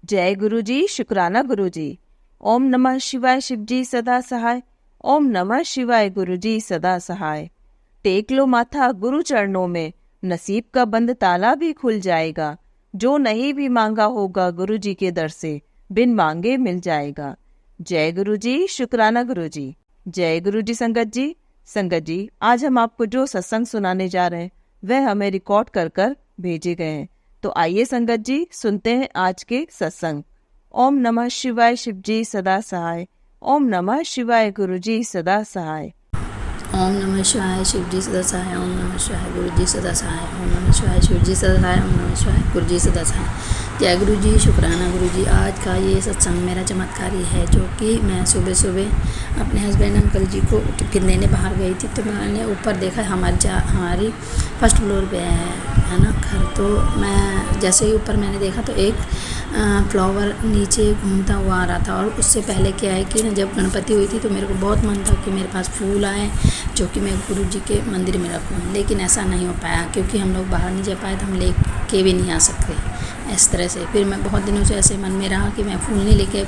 जय गुरु जी, शुक्राना गुरु जी। ओम नमः शिवाय, शिव जी सदा सहाय। ओम नमः शिवाय, गुरु जी सदा सहाय। टेक लो माथा गुरु चरणों में, नसीब का बंद ताला भी खुल जाएगा। जो नहीं भी मांगा होगा गुरु जी के दर से, बिन मांगे मिल जाएगा। जय गुरु जी, शुक्राना गुरु जी। जय गुरु जी। संगत जी, आज हम आपको जो सत्संग सुनाने जा रहे हैं वह हमें रिकॉर्ड कर कर भेजे गए हैं। तो आइए संगत जी, सुनते हैं आज के सत्संग। ओम नमः शिवाय, शिव जी सदा सहाय। ओम नमः शिवाय, गुरु जी सदा सहाय। ओम नमः शिवाय, शिव जी सदा सहाय। ओम नमः शिवाय, गुरु जी सदा सहाय। ओम नमः शिवाय, शिव जी सदा सहाय। ओम नमः शिवाय, गुरु जी सदा सहाय। जय गुरु जी, शुक्राना गुरु जी। आज का ये सत्संग मेरा चमत्कारी है, जो कि मैं सुबह सुबह अपने हस्बैंड अंकल जी को टिफिन देने बाहर गई थी, तो मैंने ऊपर देखा हमारी फर्स्ट फ्लोर पे है ना घर। तो मैं जैसे ही ऊपर मैंने देखा तो एक फ्लावर नीचे घूमता हुआ आ रहा था। और उससे पहले क्या है कि जब गणपति हुई थी तो मेरे को बहुत मन था कि मेरे पास फूल आए जो कि मैं गुरु जी के मंदिर में रखूं, लेकिन ऐसा नहीं हो पाया क्योंकि हम लोग बाहर नहीं जा पाए, तो हम ले के भी नहीं आ सकते इस तरह से। फिर मैं बहुत दिनों से ऐसे मन में रहा कि मैं फूल नहीं लेके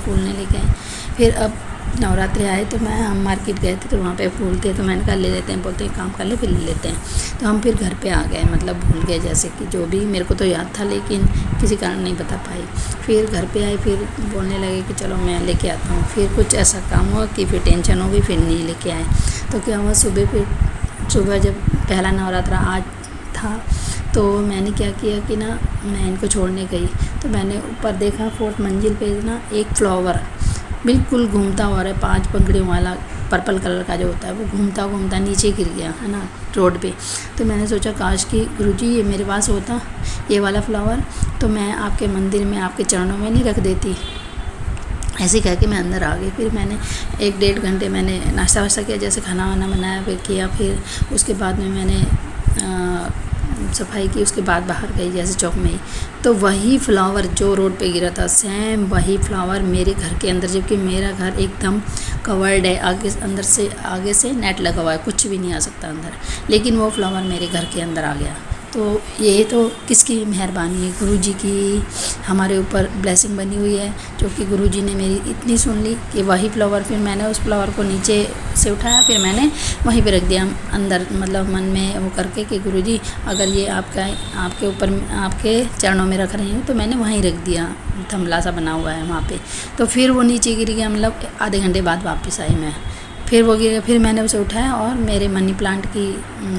आए। फिर अब नवरात्रि आए तो हम मार्केट गए थे, तो वहाँ पे फूल थे, तो मैंने कहा ले लेते हैं, बोलते हैं काम कर ले फिर ले लेते हैं। तो हम फिर घर पे आ गए, मतलब भूल गए, जैसे कि जो भी मेरे को तो याद था लेकिन किसी कारण नहीं बता पाई। फिर घर पे आए, फिर बोलने लगे कि चलो मैं लेके आता हूँ। फिर कुछ ऐसा काम हुआ कि फिर टेंशन हो गई, फिर नहीं लेके आए। तो क्या हुआ, सुबह जब पहला नवरात्रा आज था तो मैंने क्या किया कि ना मैं इनको छोड़ने गई, तो मैंने ऊपर देखा 4th मंजिल पे ना एक फ्लावर बिल्कुल घूमता हुआ है, 5 पंखड़ियों वाला पर्पल कलर का जो होता है, वो घूमता घूमता नीचे गिर गया है ना रोड पे। तो मैंने सोचा काश कि गुरुजी ये मेरे पास होता ये वाला फ्लावर, तो मैं आपके मंदिर में आपके चरणों में नहीं रख देती। ऐसे कह के मैं अंदर आ गई। फिर मैंने 1-1.5 घंटे मैंने नाश्ता वाश्ता किया, जैसे खाना वाना बनाया फिर किया। फिर उसके बाद में मैंने सफाई की, उसके बाद बाहर गई जैसे चौक में ही, तो वही फ्लावर जो रोड पे गिरा था सेम वही फ्लावर मेरे घर के अंदर, जबकि मेरा घर एकदम कवर्ड है, आगे से नेट लगा हुआ है, कुछ भी नहीं आ सकता अंदर, लेकिन वो फ्लावर मेरे घर के अंदर आ गया। तो ये तो किसकी मेहरबानी है, गुरुजी की हमारे ऊपर ब्लेसिंग बनी हुई है, जो कि गुरुजी ने मेरी इतनी सुन ली कि वही फ्लावर, फिर मैंने उस फ्लावर को नीचे से उठाया, फिर मैंने वहीं पे रख दिया अंदर, मतलब मन में वो करके कि गुरुजी अगर ये आपके ऊपर आपके चरणों में रख रही हूँ, तो मैंने वहीं रख दिया, थमला सा बना हुआ है वहाँ पे। तो फिर वो नीचे गिर गया, मतलब आधे घंटे बाद वापस आई मैं, फिर वो गिर गया। फिर मैंने उसे उठाया और मेरे मनी प्लांट की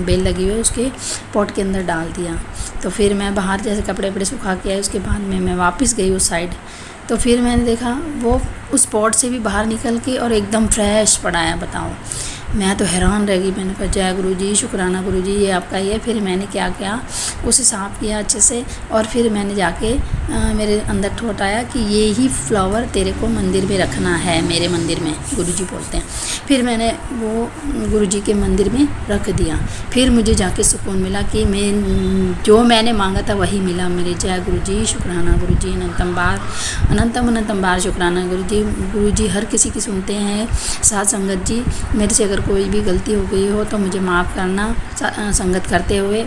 बेल लगी हुई है उसके पॉट के अंदर डाल दिया। तो फिर मैं बाहर जैसे कपड़े वपड़े सुखा के आई, उसके बाद में मैं वापस गई उस साइड, तो फिर मैंने देखा वो उस पॉट से भी बाहर निकल के और एकदम फ्रेश पड़ा है। बताओ, मैं तो हैरान रह गई। मैंने कहा जय गुरु जी, शुक्राना गुरु जी, ये आपका ही है। फिर मैंने क्या किया, उसे साफ़ किया अच्छे से, और फिर मैंने जाके मेरे अंदर थॉट आया कि ये ही फ्लावर तेरे को मंदिर में रखना है, मेरे मंदिर में, गुरु जी बोलते हैं। फिर मैंने वो गुरु जी के मंदिर में रख दिया। फिर मुझे जाके सुकून मिला कि जो मैंने मांगा था वही मिला मेरे। जय गुरु जी, शुक्राना गुरु जी, अनंतम बार शुक्राना गुरु जी। गुरु जी हर किसी की सुनते हैं। साथ संगत जी, मेरे से अगर कोई भी गलती हो गई हो तो मुझे माफ़ करना संगत करते हुए,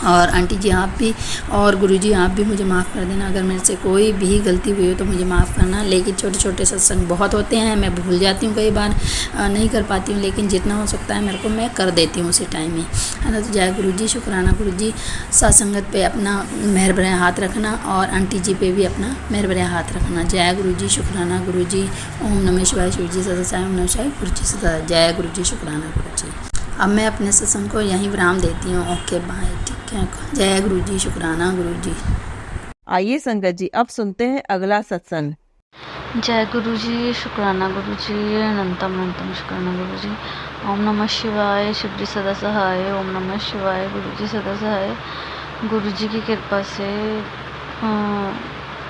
और आंटी जी आप भी, और गुरुजी आप भी मुझे माफ़ कर देना अगर मेरे से कोई भी गलती हुई हो तो मुझे माफ़ करना। लेकिन छोटे छोटे सत्संग बहुत होते हैं, मैं भूल जाती हूँ, कई बार नहीं कर पाती हूँ, लेकिन जितना हो सकता है मेरे को मैं कर देती हूँ उसी टाइम में, है ना। तो जय गुरुजी, शुक्राना गुरुजी। सत्संगत पे अपना मेहर भरा हाथ रखना, और आंटी जी पे भी अपना मेहर भरा हाथ रखना। जय गुरुजी, शुक्राना गुरुजी। ओम नमः शिवाय, शिव जी सदा सहाय। ओम नमः शिवाय, गुरु जी सदा। जय गुरुजी, शुक्राना गुरुजी। अब मैं अपने सत्संग को यहीं विराम देती हूँ। ओके बाय, ठीक है। जय गुरु जी, शुक्राना गुरु जी। आइए संगत जी, अब सुनते हैं अगला सत्संग। जय गुरु जी, शुक्राना गुरु जी, अनंतम शुक्राना गुरु जी। ओम नमः शिवाय, शिव जी सदा सहाय। ओम नमः शिवाय, गुरु जी सदा सहाय। गुरु जी की कृपा से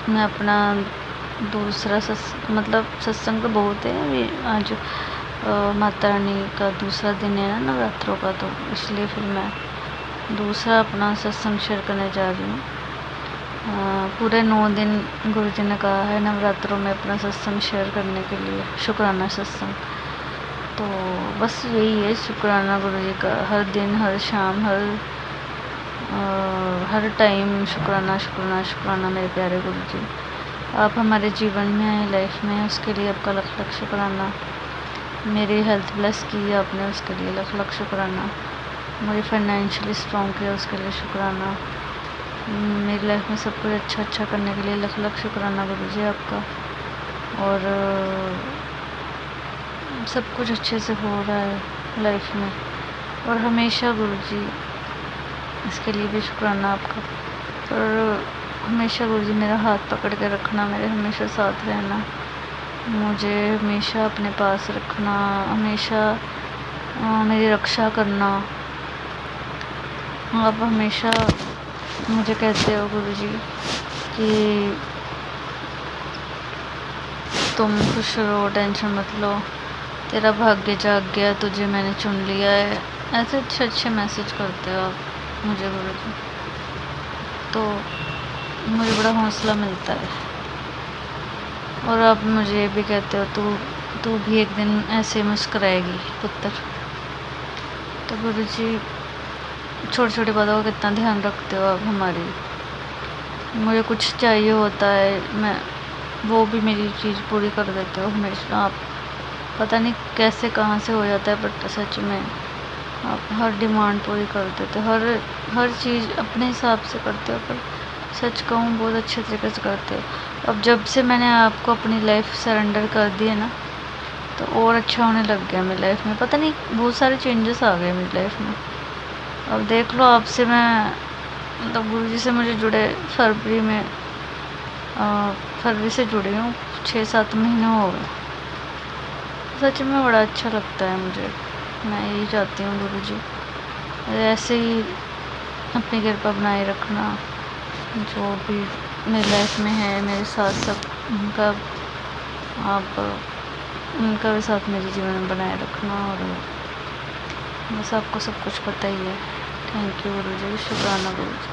मैं अपना दूसरा सत्संग तो बहुत है अभी, आज माता रानी का दूसरा दिन है ना नवरात्रों का, तो इसलिए फिर मैं दूसरा अपना सत्संग शेयर करने जा रही हूँ। पूरे 9 दिन गुरु जी ने कहा है नवरात्रों में अपना सत्संग शेयर करने के लिए, शुक्राना सत्संग। तो बस यही है शुक्राना गुरु जी का, हर दिन, हर शाम, हर टाइम शुक्राना शुक्राना शुक्राना मेरे प्यारे गुरु जी। आप हमारे जीवन में आए, लाइफ में, उसके लिए आपका लख लख शुक्राना। मेरी हेल्थ ब्लेस की है आपने, उसके लिए लख लख शुक्राना। मुझे फाइनेंशियली स्ट्रॉन्ग किया, उसके लिए शुक्राना। मेरी लाइफ में सब कुछ अच्छा करने के लिए लख लख शुक्राना गुरुजी आपका। और सब कुछ अच्छे से हो रहा है लाइफ में, और हमेशा गुरुजी इसके लिए भी शुक्राना आपका। और हमेशा गुरुजी मेरा हाथ पकड़ के रखना, मेरे हमेशा साथ रहना, मुझे हमेशा अपने पास रखना, हमेशा मेरी रक्षा करना। आप हमेशा मुझे कहते हो गुरुजी कि तुम खुश रहो, टेंशन मत लो, तेरा भाग्य जाग गया, तुझे मैंने चुन लिया है। ऐसे अच्छे मैसेज करते हो आप मुझे गुरुजी, तो मुझे बड़ा हौसला मिलता है। और आप मुझे ये भी कहते हो तू भी एक दिन ऐसे मुस्कुराएगी पुत्र। तो गुरुजी छोटी छोटी बातों का कितना ध्यान रखते हो आप हमारी। मुझे कुछ चाहिए होता है, मैं वो भी मेरी चीज़ पूरी कर देते हो हमेशा आप। पता नहीं कैसे कहाँ से हो जाता है, बट सच में आप हर डिमांड पूरी कर देते हो, हर चीज़ अपने हिसाब से करते हो, पर सच कहूँ बहुत अच्छे तरीके से करते हो। अब जब से मैंने आपको अपनी लाइफ सरेंडर कर दी है ना, तो और अच्छा होने लग गया मेरी लाइफ में। पता नहीं बहुत सारे चेंजेस आ गए मेरी लाइफ में। अब देख लो, आपसे मैं मतलब गुरुजी से मुझे जुड़े फरवरी से जुड़ी हूँ, 6-7 महीने हो गए। सच में बड़ा अच्छा लगता है मुझे। मैं यही चाहती हूँ गुरुजी ऐसे ही अपनी कृपा बनाए रखना, जो भी मेरी लाइफ में है मेरे साथ सब उनका भी साथ मेरे जीवन में बनाए रखना। और बस आपको सब कुछ पता ही है। थैंक यू गुरुजी, शुक्राना गुरुजी।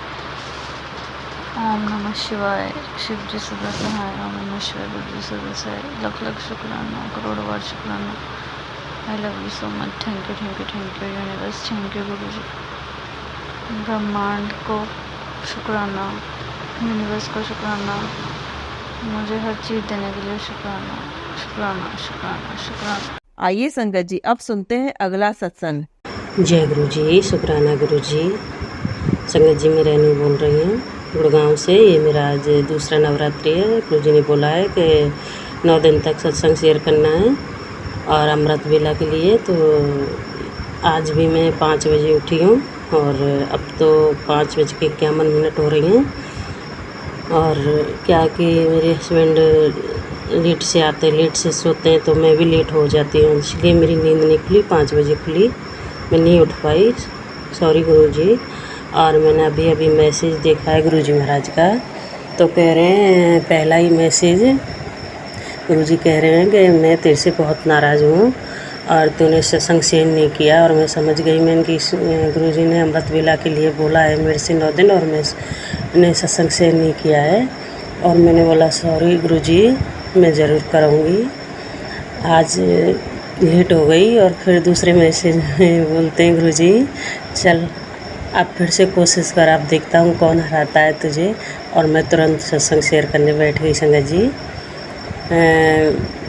ओम नमः शिवाय, शिव जी सदा सहाय। ओम नमः शिवाय, गुरुजी सदा सहाय। लख लख शुक्राना, करोड़ों बार शुक्राना। I love you so much. Thank you universe, thank you guruji. ब्रह्मांड को शुक्राना, यूनिवर्स को शुक्राना, मुझे हर चीज़ देने के लिए शुक्राना शुक्राना शुक्राना शुक्राना। आइए संगत जी, अब सुनते हैं अगला सत्संग। जय गुरु जी, शुक्राना गुरु जी। संगत जी, मैं रेनू बोल रही हूँ गुड़गांव से। ये मेरा आज दूसरा नवरात्रि है। गुरु जी ने बोला है कि 9 दिन तक सत्संग शेयर करना है और अमृत वेला के लिए। तो आज भी मैं 5 बजे उठी हूँ और अब तो 5:51 हो रही हैं। और क्या कि मेरे हस्बैंड लेट से आते हैं, लेट से सोते हैं, तो मैं भी लेट हो जाती हूँ, इसलिए मेरी नींद नहीं खुली। 5 बजे खुली, मैं नहीं उठ पाई, सॉरी गुरुजी। और मैंने अभी मैसेज देखा है गुरुजी महाराज का, तो कह रहे हैं, पहला ही मैसेज गुरुजी कह रहे हैं कि मैं तेरे से बहुत नाराज़ हूँ और तूने सत्संग शेयर नहीं किया। और मैं समझ गई, मैंने कि गुरुजी ने अमृत वेला के लिए बोला है मेरे से 9 दिन, और मैंने सत्संग शेयर नहीं किया है। और मैंने बोला सॉरी गुरुजी, मैं ज़रूर करूँगी। आज लेट हो गई और फिर दूसरे मैसेज में बोलते हैं गुरुजी चल अब फिर से कोशिश कर, आप देखता हूँ कौन हराता है तुझे। और मैं तुरंत सत्संग शेयर करने बैठ गई। संगत जी,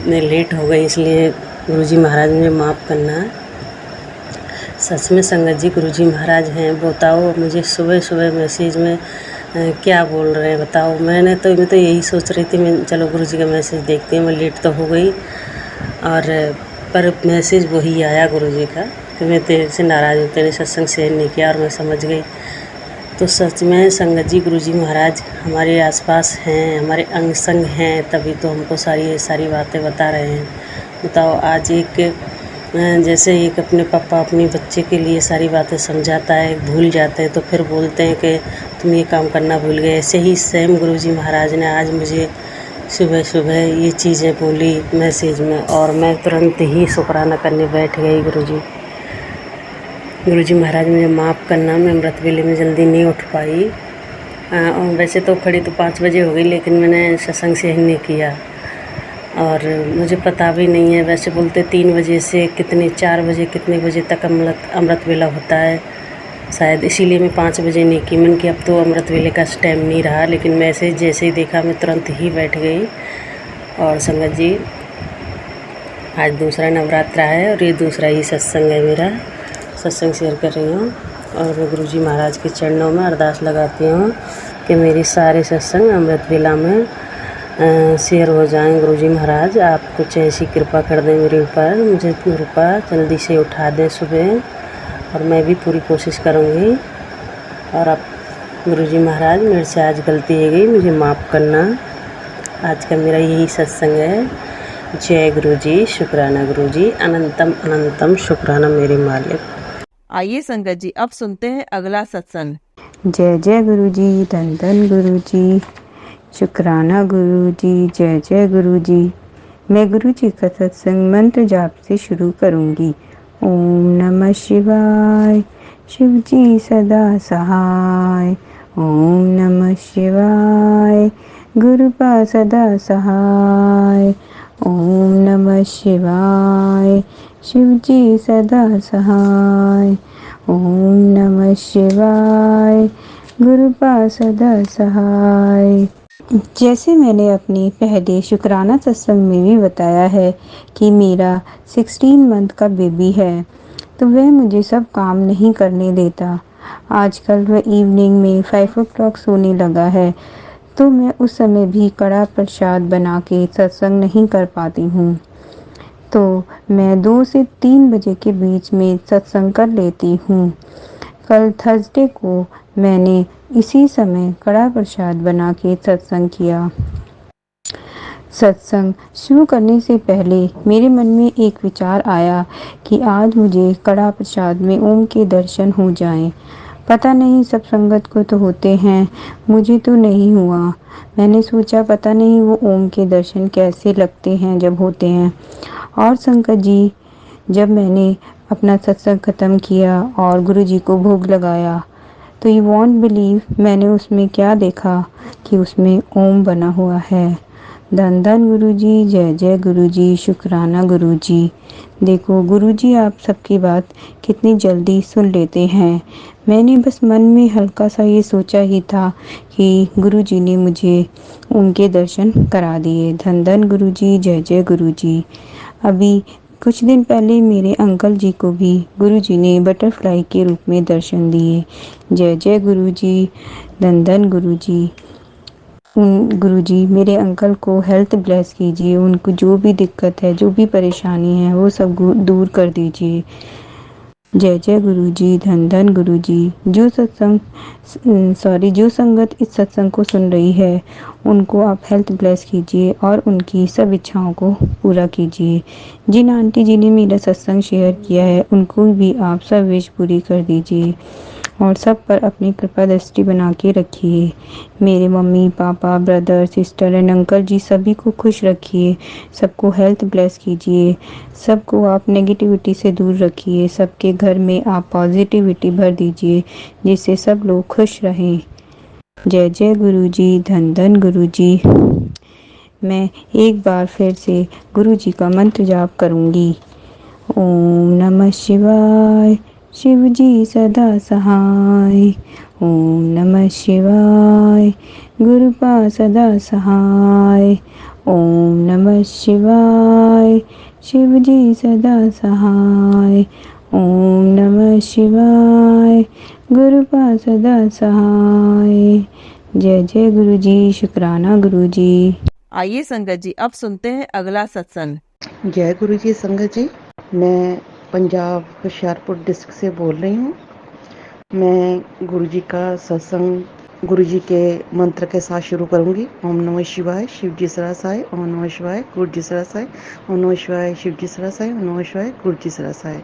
मैं लेट हो गई, इसलिए गुरुजी महाराज मुझे माफ़ करना। सच में संगत जी गुरुजी महाराज हैं, बताओ मुझे सुबह सुबह मैसेज में क्या बोल रहे हैं बताओ। मैं तो यही सोच रही थी, मैं चलो गुरुजी का मैसेज देखती हूँ। मैं लेट तो हो गई, और पर मैसेज वही आया गुरुजी का कि मैं तेरे से नाराज़ हूँ, तेरे सत्संग शेयर नहीं किया। और मैं समझ गई। तो सच में संगत जी गुरुजी महाराज हमारे आसपास हैं, हमारे अंग संग हैं, तभी तो हमको सारी बातें बता रहे हैं। बताओ, आज जैसे एक अपने पापा अपने बच्चे के लिए सारी बातें समझाता है, भूल जाते हैं तो फिर बोलते हैं कि तुम ये काम करना भूल गए। ऐसे ही सेम गुरुजी महाराज ने आज मुझे सुबह सुबह ये चीज़ें बोली मैसेज में, और मैं तुरंत ही शुक्राना करने बैठ गई। गुरुजी महाराज मुझे माफ़ करना, मैं अमृत वेले में जल्दी नहीं उठ पाई। वैसे तो खड़ी तो 5 बजे हो गई, लेकिन मैंने सत्संग शेयर नहीं किया और मुझे पता भी नहीं है। वैसे बोलते 3 बजे से 4 बजे कितने बजे तक अमृत वेला होता है, शायद इसीलिए मैं 5 बजे नहीं की। मन की अब तो अमृत वेले का टाइम नहीं रहा, लेकिन मैसेज जैसे ही देखा मैं तुरंत ही बैठ गई। और संगत जी, आज दूसरा नवरात्रा है और ये दूसरा ही सत्संग है मेरा। सत्संग शेयर कर रही हूँ और मैं गुरुजी महाराज के चरणों में अरदास लगाती हूँ कि मेरी सारे सत्संग अमृत वेला में शेयर हो जाएं। गुरुजी महाराज आप कुछ ऐसी कृपा कर दें मेरे ऊपर, मुझे कृपा जल्दी से उठा दें सुबह, और मैं भी पूरी कोशिश करूँगी। और आप गुरुजी महाराज, मेरे से आज गलती हो गई, मुझे माफ़ करना। आज का मेरा यही सत्संग है। जय गुरुजी, शुक्राना गुरुजी, अनंतम अनंतम शुक्राना मेरे मालिक। आइए संगत जी, अब सुनते हैं अगला सत्संग। जय जय गुरुजी, धन धन गुरुजी, शुक्राना गुरुजी, जय जय गुरुजी। मैं गुरुजी का सत्संग मंत्र जाप से शुरू करूंगी। ओम नमः शिवाय, शिव जी सदा सहाय। ओम नमः शिवाय, गुरुपा सदा सहाय। ओम नमः शिवाय, शिव जी सदा सहाय। ओम नमः शिवाय, गुरुपा सदा सहाय। जैसे मैंने अपने पहले शुक्राना सत्संग में भी बताया है कि मेरा 16 मंथ का बेबी है, तो वह मुझे सब काम नहीं करने देता। आजकल वह इवनिंग में 5 o'clock सोने लगा है, तो मैं उस समय भी कड़ा प्रसाद बना के सत्संग नहीं कर पाती हूँ। तो मैं 2 से 3 बजे के बीच में सत्संग कर लेती हूँ। कल थर्सडे को मैंने इसी समय कड़ा प्रसाद बना के सत्संग किया। सत्संग शुरू करने से पहले मेरे मन में एक विचार आया कि आज मुझे कड़ा प्रसाद में ओम के दर्शन हो जाएं। पता नहीं सब संगत को तो होते हैं, मुझे तो नहीं हुआ। मैंने सोचा पता नहीं वो ओम के दर्शन कैसे लगते हैं जब होते हैं। और संगत जी, जब मैंने अपना सत्संग ख़त्म किया और गुरुजी को भोग लगाया, तो यू वॉन्ट बिलीव मैंने उसमें क्या देखा कि उसमें ओम बना हुआ है। धन धन गुरुजी, जय जय गुरुजी, शुक्राना गुरुजी। देखो गुरुजी आप सबकी बात कितनी जल्दी सुन लेते हैं। मैंने बस मन में हल्का सा ये सोचा ही था कि गुरुजी ने मुझे उनके दर्शन करा दिए। धन धन गुरुजी, जय जय गुरुजी। अभी कुछ दिन पहले मेरे अंकल जी को भी गुरुजी ने बटरफ्लाई के रूप में दर्शन दिए। जय जय गुरुजी, धन धन गुरुजी। गुरुजी मेरे अंकल को हेल्थ ब्लेस कीजिए, उनको जो भी दिक्कत है, जो भी परेशानी है, वो सब दूर कर दीजिए। जय जय गुरुजी, धन धन गुरुजी। जो संगत इस सत्संग को सुन रही है, उनको आप हेल्थ ब्लेस कीजिए और उनकी सब इच्छाओं को पूरा कीजिए। जिन आंटी जी ने मेरा सत्संग शेयर किया है, उनको भी आप सब विश पूरी कर दीजिए और सब पर अपनी कृपा दृष्टि बना के रखिए। मेरे mummy papa, brother, sister and uncle ji सभी को खुश रखिए, सबको हेल्थ ब्लेस कीजिए, सबको आप नेगेटिविटी से दूर रखिए, सबके घर में आप पॉजिटिविटी भर दीजिए, जिससे सब लोग खुश रहें। जय जय गुरुजी, धन धन गुरुजी। मैं एक बार फिर से गुरुजी का मंत्र जाप करूंगी। ओम नमः शिवाय, शिव जी सदा सहाय। ओम नमः शिवाय, गुरुपा सदा सहाय। ओम नमः शिवाय, शिव जी सदा सहाय। ओम नमः शिवाय, गुरुपा सदा सहाय। जय जय गुरुजी, शुक्राना गुरुजी। आइए संगत जी, अब सुनते हैं अगला सत्संग। जय गुरु जी। संगत जी, मैं पंजाब हुशियारपुर डिस्ट्रिक्ट से बोल रही हूँ। मैं गुरु जी का सत्संग गुरु जी के मंत्र के साथ शुरू करूँगी। ओम नमः शिवाय, शिव जी सरासाय। ओम नमः शिवाय, गुरु जी सरासाय। ओम नमः शिवाय, शिव जी सरासाय। ओम नमः शिवाय, गुरु जी सरासाय।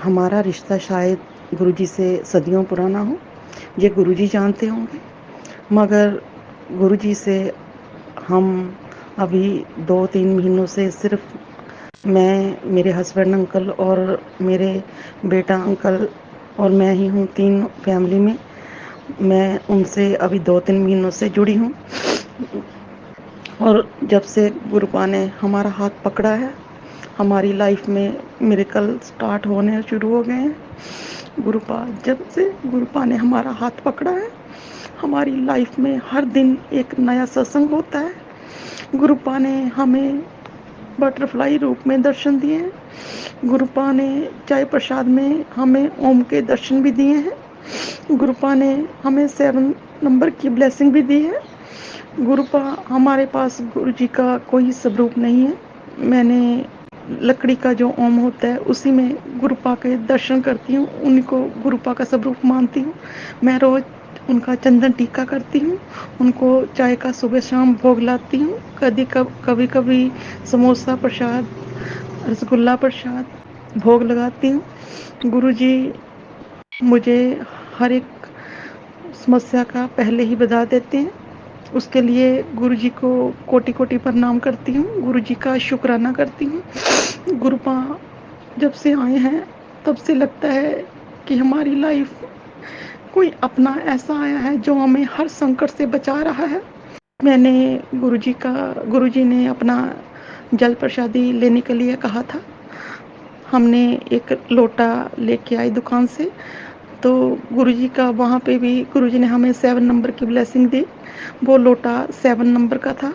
हमारा रिश्ता शायद गुरु जी से सदियों पुराना हो, ये गुरु जी जानते होंगे, मगर गुरु जी से हम अभी 2-3 महीनों से सिर्फ मैं, मेरे हस्बैंड अंकल और मेरे बेटा अंकल और मैं ही हूँ, 3 फैमिली में। मैं उनसे अभी 2-3 महीनों से जुड़ी हूँ और जब से गुरुपा ने हमारा हाथ पकड़ा है, हमारी लाइफ में मिरेकल स्टार्ट होने शुरू हो गए हैं। गुरुपा जब से गुरुपा ने हमारा हाथ पकड़ा है, हमारी लाइफ में हर दिन एक नया सत्संग होता है। गुरुपा ने हमें बटरफ्लाई रूप में दर्शन दिए हैं। गुरुपा ने चाय प्रसाद में हमें ओम के दर्शन भी दिए हैं। गुरुपा ने हमें 7 नंबर की ब्लेसिंग भी दी है। गुरुपा हमारे पास गुरु जी का कोई स्वरूप नहीं है। मैंने लकड़ी का जो ओम होता है उसी में गुरुपा के दर्शन करती हूँ, उनको गुरुपा का स्वरूप मानती हूँ। मैं रोज उनका चंदन टीका करती हूँ, उनको चाय का सुबह शाम भोग लाती हूँ। कभी कभी समोसा प्रसाद, रसगुल्ला प्रसाद भोग लगाती हूँ। गुरुजी मुझे हर एक समस्या का पहले ही बता देते हैं। उसके लिए गुरुजी को कोटि कोटि प्रणाम करती हूँ, गुरुजी का शुक्राना करती हूँ। गुरुपा जब से आए हैं तब से लगता है कि हमारी लाइफ कोई अपना ऐसा आया है जो हमें हर संकट से बचा रहा है। मैंने गुरुजी ने अपना जल प्रसादी लेने के लिए कहा था। हमने एक लोटा लेके आई दुकान से, तो गुरुजी का वहाँ पे भी गुरुजी ने हमें 7 नंबर की ब्लेसिंग दी। वो लोटा 7 नंबर का था,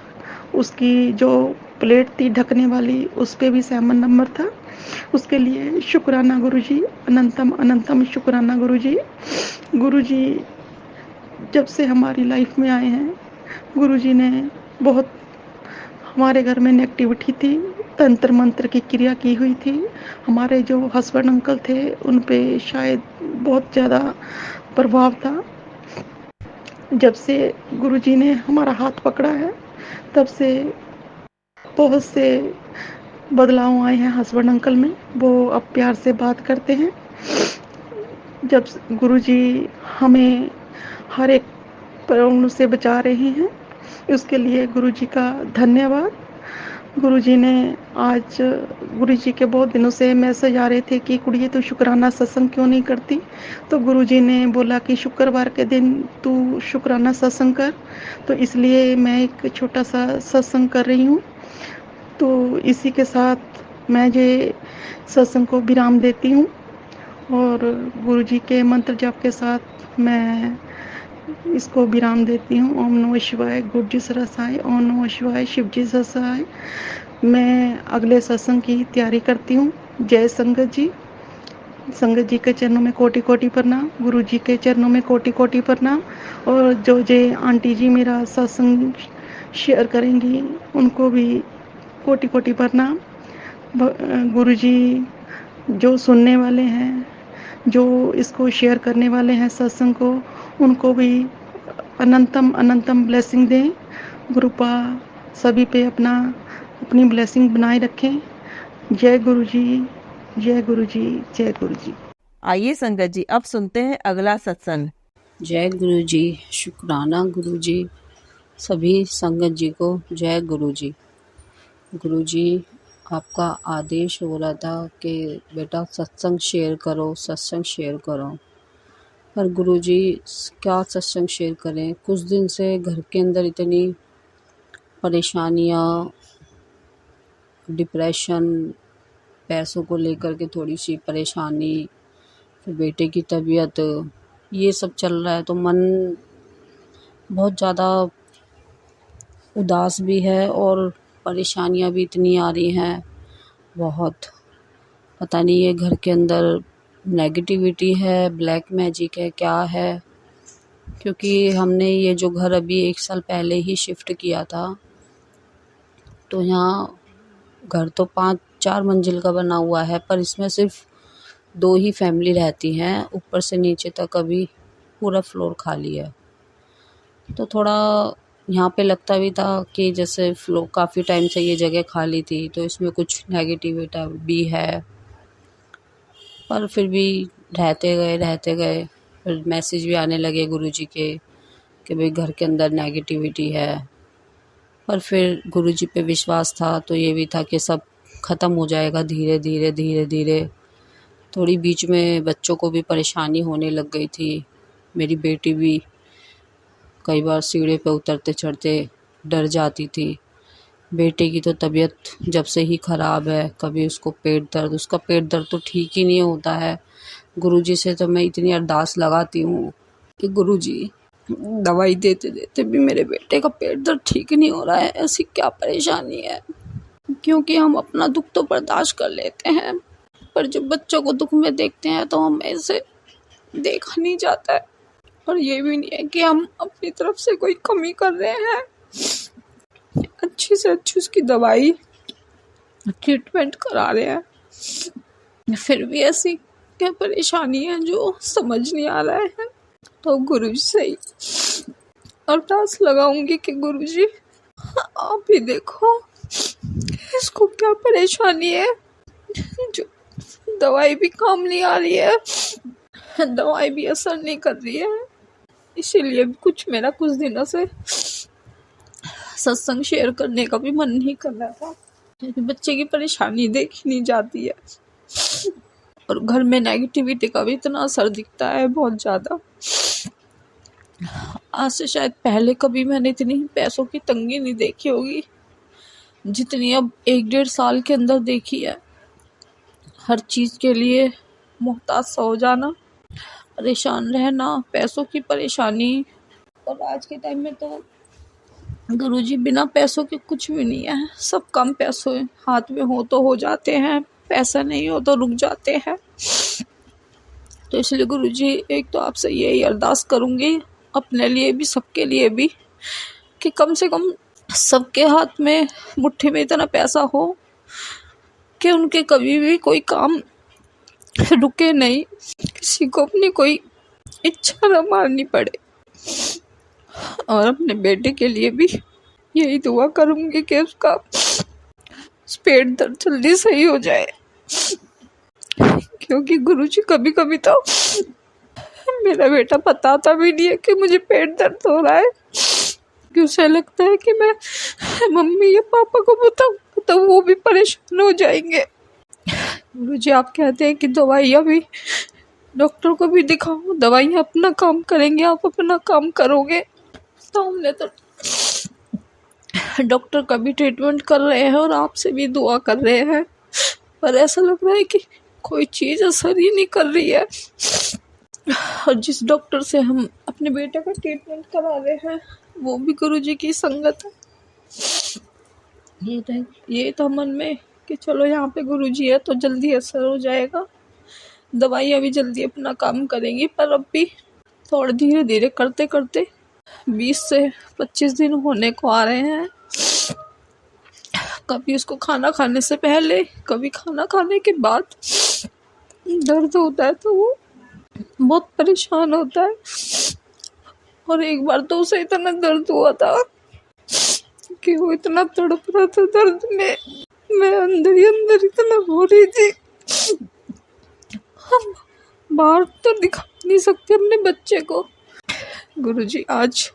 उसकी जो प्लेट थी ढकने वाली उस पे भी 7 नंबर था। उसके लिए शुक्राना गुरुजी, अनंतम अनंतम शुक्राना गुरुजी। गुरुजी जब से हमारी लाइफ में आए हैं, गुरुजी ने बहुत, हमारे घर में नेगेटिविटी थी, तंत्र मंत्र की क्रिया की हुई थी। हमारे जो हस्बैंड अंकल थे उन पे शायद बहुत ज़्यादा प्रभाव था। जब से गुरुजी ने हमारा हाथ पकड़ा है तब से बहुत से बदलाव आए हैं हस्बैंड अंकल में। वो अब प्यार से बात करते हैं। जब गुरुजी हमें हर एक प्रॉब्लम से बचा रहे हैं, उसके लिए गुरुजी का धन्यवाद। गुरुजी ने आज, गुरुजी के बहुत दिनों से मैसेज आ रहे थे कि कुड़िए तू शुक्राना सत्संग क्यों नहीं करती, तो गुरुजी ने बोला कि शुक्रवार के दिन तू शुक्राना सत्संग कर, तो इसलिए मैं एक छोटा सा सत्संग कर रही हूँ। तो इसी के साथ मैं ये सत्संग को विराम देती हूँ और गुरुजी के मंत्र जाप के साथ मैं इसको विराम देती हूँ। ओम नमः शिवाय, गुरु जी सरसाय, ओम नमः शिवाय, शिव जी सरसाय। मैं अगले सत्संग की तैयारी करती हूँ। जय संगत जी। संगत जी के चरणों में कोटि कोटि प्रणाम, गुरु जी के चरणों में कोटि कोटि प्रणाम। और जो आंटी जी मेरा सत्संग शेयर करेंगी उनको भी कोटि कोटि प्रणाम। गुरु जी जो सुनने वाले हैं, जो इसको शेयर करने वाले हैं सत्संग को, उनको भी अनंतम अनंतम ब्लेसिंग दें। गुरुपा सभी पे अपनी ब्लेसिंग बनाए रखें। जय गुरु जी, जय गुरु जी, जय गुरु जी। आइए संगत जी, अब सुनते हैं अगला सत्संग। जय गुरु जी, शुक्राना गुरु जी, सभी संगत जी को जय गुरु जी। गुरु जी, आपका आदेश हो रहा था कि बेटा सत्संग शेयर करो, सत्संग शेयर करो। पर गुरु जी क्या सत्संग शेयर करें, कुछ दिन से घर के अंदर इतनी परेशानियाँ, डिप्रेशन, पैसों को लेकर के थोड़ी सी परेशानी, फिर बेटे की तबीयत, ये सब चल रहा है। तो मन बहुत ज़्यादा उदास भी है और परेशानियाँ भी इतनी आ रही हैं, बहुत पता नहीं ये घर के अंदर नेगेटिविटी है, ब्लैक मैजिक है, क्या है। क्योंकि हमने ये जो घर अभी 1 साल पहले ही शिफ्ट किया था, तो यहाँ घर तो 5-4 मंजिल का बना हुआ है, पर इसमें सिर्फ 2 ही फैमिली रहती हैं। ऊपर से नीचे तक अभी पूरा फ्लोर खाली है। तो थोड़ा यहाँ पे लगता भी था कि जैसे फ्लोर काफ़ी टाइम से ये जगह खाली थी, तो इसमें कुछ नेगेटिविटी भी है। पर फिर भी रहते गए फिर मैसेज भी आने लगे गुरुजी के कि भाई घर के अंदर नेगेटिविटी है। पर फिर गुरुजी पे विश्वास था, तो ये भी था कि सब ख़त्म हो जाएगा धीरे धीरे धीरे धीरे। थोड़ी बीच में बच्चों को भी परेशानी होने लग गई थी। मेरी बेटी भी कई बार सीढ़ी पे उतरते चढ़ते डर जाती थी। बेटे की तो तबीयत जब से ही ख़राब है, कभी उसको पेट दर्द, उसका पेट दर्द तो ठीक ही नहीं होता है। गुरुजी से तो मैं इतनी अरदास लगाती हूँ कि गुरुजी दवाई देते देते भी मेरे बेटे का पेट दर्द ठीक नहीं हो रहा है, ऐसी क्या परेशानी है। क्योंकि हम अपना दुख तो बर्दाश्त कर लेते हैं, पर जब बच्चों को दुख में देखते हैं तो हमें इसे देखा नहीं जाता है। और ये भी नहीं है कि हम अपनी तरफ से कोई कमी कर रहे हैं, अच्छी से अच्छी उसकी दवाई ट्रीटमेंट करा रहे हैं, फिर भी ऐसी क्या परेशानी है जो समझ नहीं आ रहा है। तो गुरुजी से ही अरदास लगाऊंगी कि गुरुजी आप ही देखो इसको क्या परेशानी है, जो दवाई भी काम नहीं आ रही है, दवाई भी असर नहीं कर रही है। इसीलिए मेरा कुछ दिनों से सत्संग शेयर करने का भी मन नहीं कर रहा था, क्योंकि बच्चे की परेशानी देखी नहीं जाती है और घर में नेगेटिविटी का भी इतना असर दिखता है, बहुत ज़्यादा। आज से शायद पहले कभी मैंने इतनी पैसों की तंगी नहीं देखी होगी जितनी अब 1-1.5 साल के अंदर देखी है। हर चीज़ के लिए मोहताज सा हो जाना, परेशान रहना, पैसों की परेशानी। और आज के टाइम में तो गुरुजी बिना पैसों के कुछ भी नहीं है, सब कम पैसों हाथ में हो तो हो जाते हैं, पैसा नहीं हो तो रुक जाते हैं। तो इसलिए गुरुजी एक तो आपसे यही अरदास करूँगी अपने लिए भी, सबके लिए भी, कि कम से कम सबके हाथ में मुट्ठी में इतना पैसा हो कि उनके कभी भी कोई काम रुके नहीं, किसी को अपनी कोई इच्छा न मारनी पड़े। और अपने बेटे के लिए भी यही दुआ करूँगी कि उसका पेट दर्द जल्दी सही हो जाए, क्योंकि गुरुजी कभी कभी तो मेरा बेटा बताता भी नहीं है कि मुझे पेट दर्द हो रहा है, कि उसे लगता है कि मैं मम्मी या पापा को बताऊँ तो वो भी परेशान हो जाएंगे। गुरुजी आप कहते हैं कि दवाइयाँ भी डॉक्टर को भी दिखाओ, दवाइयाँ अपना काम करेंगे, आप अपना काम करोगे। तो हमने तो डॉक्टर का भी ट्रीटमेंट कर रहे हैं और आपसे भी दुआ कर रहे हैं, पर ऐसा लग रहा है कि कोई चीज़ असर ही नहीं कर रही है। और जिस डॉक्टर से हम अपने बेटे का ट्रीटमेंट करा रहे हैं वो भी गुरुजी की संगत है। ये था मन में कि चलो यहाँ पे गुरुजी है तो जल्दी असर हो जाएगा, दवाइयाँ भी जल्दी अपना काम करेंगी। पर अब भी थोड़ा धीरे धीरे करते करते 20 से 25 दिन होने को आ रहे हैं। कभी उसको खाना खाने से पहले, कभी खाना खाने के बाद दर्द होता है तो वो बहुत परेशान होता है। और एक बार तो उसे इतना दर्द हुआ था कि वो इतना तड़प रहा था दर्द में, मैं अंदर ही अंदर इतना रो रही थी। हम बाहर तो दिखा नहीं सकते अपने बच्चे को। गुरुजी आज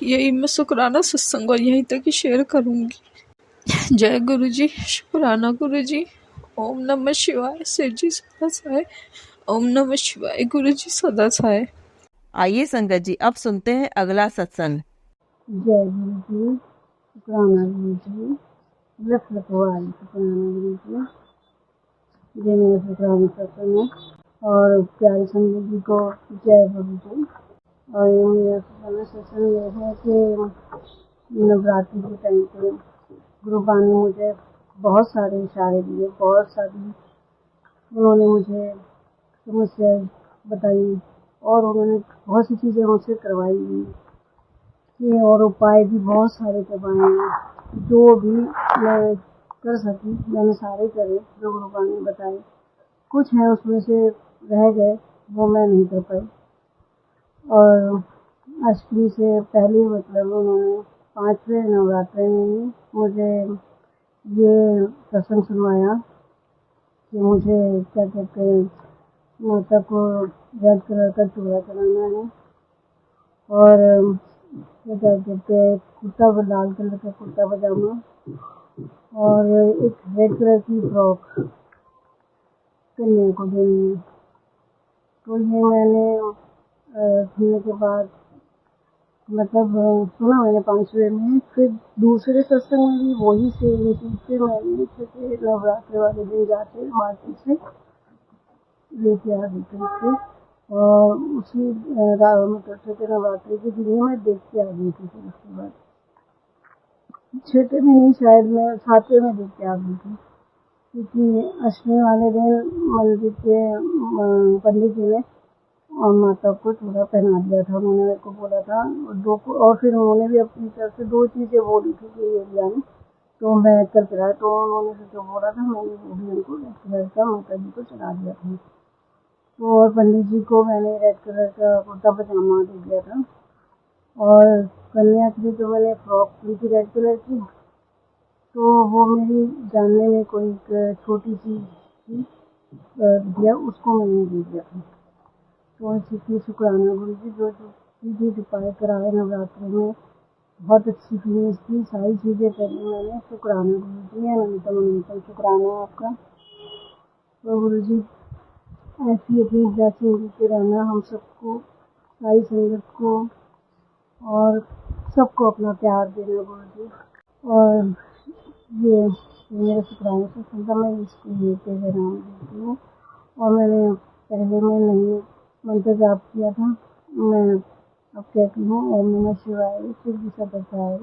यही मैं शुक्राना सत्संग और यहीं तक ही शेयर करूँगी। जय गुरुजी, शुक्राना गुरुजी। ओम नमः शिवाय। शिव जी सदा सहाय। ओम नमः शिवाय। गुरुजी सदा सहाय। आइए संगत जी, अब सुनते हैं अगला सत्संग। जय गुरु जी, शुक्राना गुरु जी, लख लखवार शुक्राना गुरु जी। जय मेरे शुक्राना सत्संग है और प्यारे संगत जी को जय गुरु जी। और मेरा शुक्राना सत्संग ये है कि नवरात्रि के टाइम पे गुरु बा ने मुझे बहुत सारे इशारे दिए, बहुत सारी उन्होंने मुझे समस्या बताई और उन्होंने बहुत सी चीज़ें मुझसे करवाई भी और उपाय भी बहुत सारे करवाए हैं। जो भी मैं कर सकी मैंने सारे करे जो गुरुबा ने बताए। कुछ है उसमें से रह गए वो मैं नहीं कर पाई। और अष्टमी से पहले मतलब उन्होंने 5वें नवरात्रि में मुझे ये सत्संग सुनवाया कि मुझे क्या कहते हैं माता को रेड कलर का चूड़ा चढ़ाना है और क्या कहते हैं कुर्ता, लाल कलर का कुर्ता पजामा और एक रेड कलर की फ्रॉक कन्या को देनी है। तो ये मैंने सुनने के बाद मतलब सुना मैंने 5वें में, फिर दूसरे सत्संग में भी वही सेम चीज़ फिर मैंने फिर नवरात्रि वाले दिन जाके मार्केट से लेके आ गई थी उससे, और उसी मतलब छठे नवरात्रि के दिन ही मैं देख के आ गई थी। फिर उसके बाद छठे में नहीं, शायद मैं 7वें में देख के आ गई थी, क्योंकि अष्टमी वाले दिन मंदिर के पंडित जी ने और माता को चूड़ा पहना दिया था। उन्होंने मेरे को बोला था और फिर उन्होंने भी अपनी तरफ से 2 चीज़ें बोली थी कि ये लिया नहीं, तो मैं कर पिराया, तो उन्होंने फिर जो बोला था मैंने वो भी उनको रेड कलर का माता जी को चढ़ा दिया था। तो और पंडित जी को मैंने रेड कलर का कुर्ता पजामा दे दिया था, और कन्या के लिए जो मैंने फ्रॉक ली थी रेड कलर की, तो वो मेरी जानने में कोई एक छोटी सी थी, दिया उसको मैंने दे दिया था। तो इसी की शुक्राना गुरु जी, जो चीज़ें उपाय कराए नवरात्रि में, बहुत अच्छी फीलिंग्स थी, सारी चीज़ें करी मैंने। शुक्राना गुरु जी, अनंतम अनंतम शुक्राना आपका। तो गुरु जी ऐसी अपनी ब्लेसिंग देते रहना हम सबको, सारी संगत को, और सबको अपना प्यार देना गुरु जी। और ये मेरा शुक्राना से सुनता, मैं इसको लेते हुए नाम देती हूँ। और मैंने पहले में नहीं मंत्र जाप किया था, मैं अब कहती हूँ ओम नमः शिवाय, शिव जी सदा सहाय,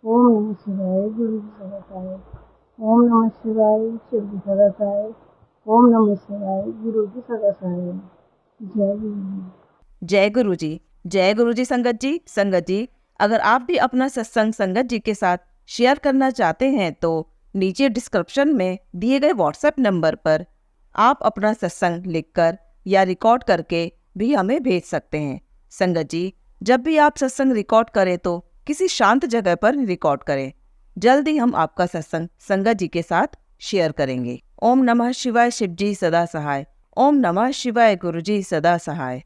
ओम नमः शिवाय, गुरु जी सदा सहाय, ओम नमः शिवाय, शिव जी सदा सहाय, ओम नमः शिवाय, गुरु जी सदा सहाय। जय गुरु जी। जय गुरु जी। जय गुरु जी। संगत जी, संगत जी, अगर आप भी अपना सत्संग संगत जी के साथ शेयर करना चाहते हैं तो नीचे डिस्क्रिप्शन में दिए गए व्हाट्सएप नंबर पर आप अपना सत्संग लिखकर या रिकॉर्ड करके भी हमें भेज सकते हैं। संगत जी, जब भी आप सत्संग रिकॉर्ड करें तो किसी शांत जगह पर रिकॉर्ड करें। जल्दी हम आपका सत्संग संगत जी के साथ शेयर करेंगे। ओम नमः शिवाय, शिव जी सदा सहाय। ओम नमः शिवाय, गुरु जी सदा सहाय।